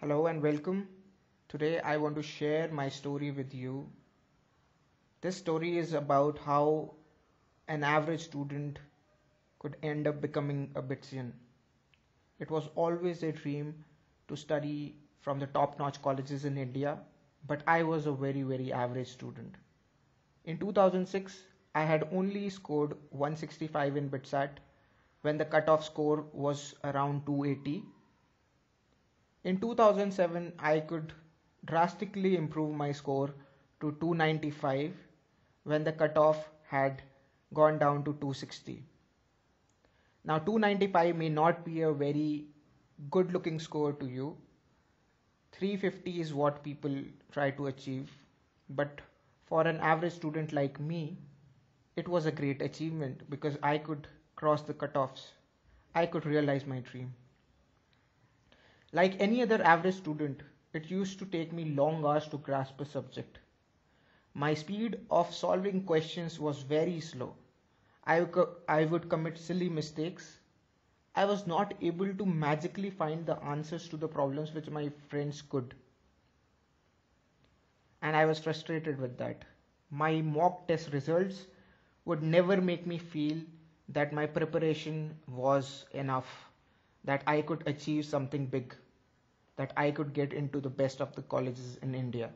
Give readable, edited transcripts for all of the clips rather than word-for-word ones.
Hello and welcome. Today I want to share my story with you. This story is about how an average student could end up becoming a BITSian. It was always a dream to study from the top-notch colleges in India, but I was a very average student. In 2006, I had only scored 165 in BITSAT when the cutoff score was around 280. In 2007, I could drastically improve my score to 295 when the cutoff had gone down to 260. Now 295 may not be a very good looking score to you. 350 is what people try to achieve, but for an average student like me, it was a great achievement because I could cross the cutoffs. I could realize my dream. Like any other average student, it used to take me long hours to grasp a subject. My speed of solving questions was very slow. I would commit silly mistakes. I was not able to magically find the answers to the problems which my friends could. And I was frustrated with that. My mock test results would never make me feel that my preparation was enough, that I could achieve something big, that I could get into the best of the colleges in India.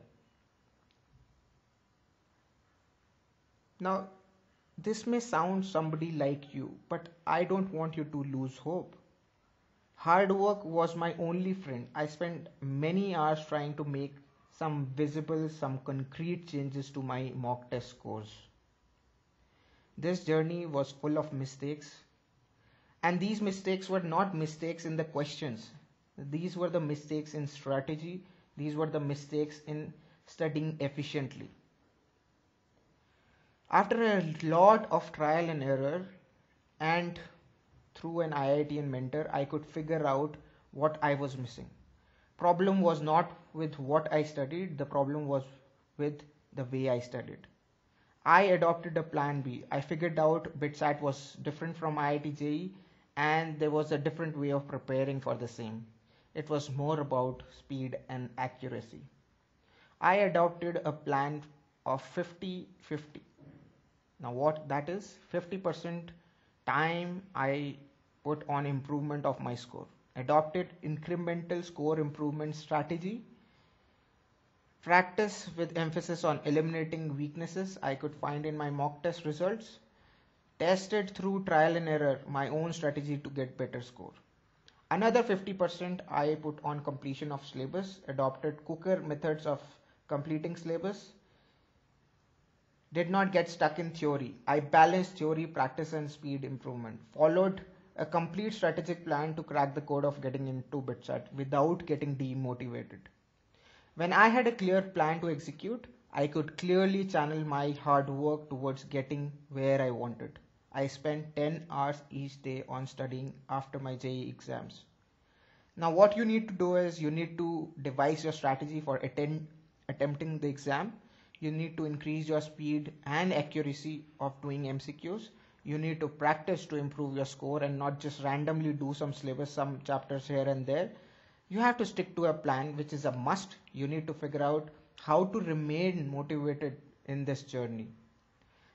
Now, this may sound somebody like you, but I don't want you to lose hope. Hard work was my only friend. I spent many hours trying to make some visible, some concrete changes to my mock test scores. This journey was full of mistakes, and these mistakes were not mistakes in the questions. These were the mistakes in strategy. These were the mistakes in studying efficiently. After a lot of trial and error and through an IITian mentor, I could figure out what I was missing. Problem was not with what I studied, the problem was with the way I studied. I adopted a plan B. I figured out BITSAT was different from IIT JEE and there was a different way of preparing for the same. It was more about speed and accuracy. I adopted a plan of 50-50. Now what that is? 50% time I put on improvement of my score. Adopted incremental score improvement strategy. Practice with emphasis on eliminating weaknesses I could find in my mock test results. Tested through trial and error my own strategy to get better score. Another 50% I put on completion of syllabus, adopted quicker methods of completing syllabus. Did not get stuck in theory. I balanced theory, practice and speed improvement. Followed a complete strategic plan to crack the code of getting into BITSAT without getting demotivated. When I had a clear plan to execute, I could clearly channel my hard work towards getting where I wanted. I spent 10 hours each day on studying after my JEE exams. Now what you need to do is you need to devise your strategy for attempting the exam. You need to increase your speed and accuracy of doing MCQs. You need to practice to improve your score and not just randomly do some syllabus, some chapters here and there. You have to stick to a plan, which is a must. You need to figure out how to remain motivated in this journey.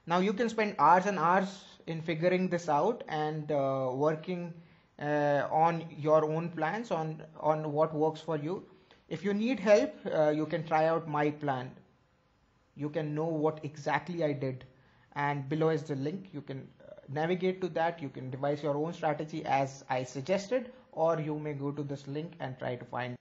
Now you can spend hours and hours in figuring this out and working on your own plans, on what works for you. If you need help, you can try out my plan. You can know what exactly I did, and below is the link. You can navigate to that. You can devise your own strategy as I suggested, or you may go to this link and try to find